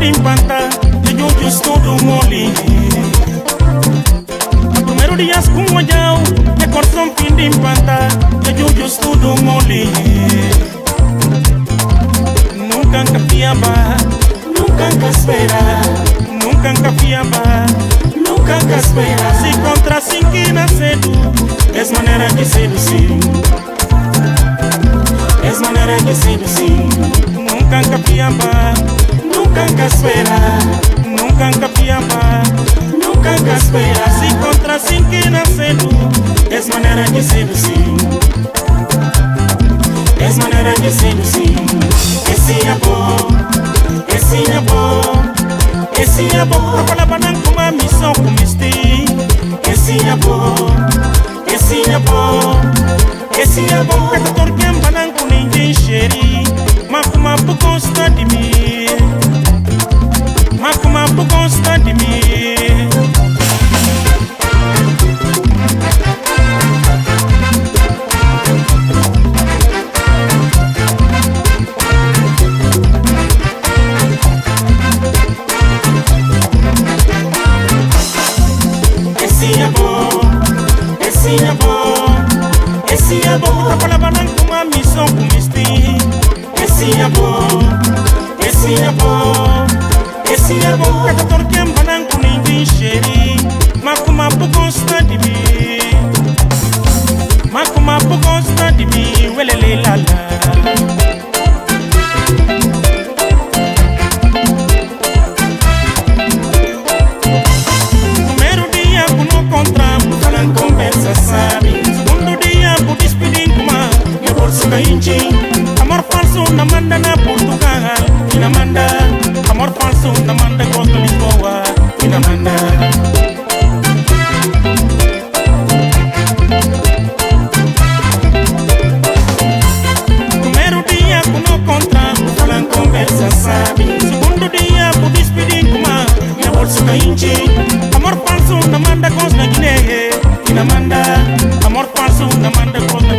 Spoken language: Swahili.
limpanta, yo estudo moli. Primero días como ya, de corazón fin limpanta, yo estudo moli. Nunca confiaba, nunca espera, nunca confiaba, nunca espera. Si contra sin que nace tú, es manera que seducir, es manera que seducir. Nunca confiaba, nunca espera, nunca confiaba, nunca espera. Si contra sin que nace tú, es manera que seducir, es manera que seducir. Esse abo, para banan kuma missão comesti. Esse abo, kata torquem banan com ninguém xeri. Makuma por consta de mim, makuma por consta de mim. Esse abo, para banan kuma missão comesti. Esse abo, kata torquem banan com ninguém xeri. Makuma por consta de mim, makuma por consta de mim. Welele lala. Amor falso na manda na Portugal, ina manda. Amor falso na manda Costa Lisboa, ina manda. Primeiro dia kuno contra, falan conversa sabe. Segundo dia por despedir kuma, minha bolsa cainchi. Amor falso na manda Costa Guiné, ina manda. Amor falso na manda Costa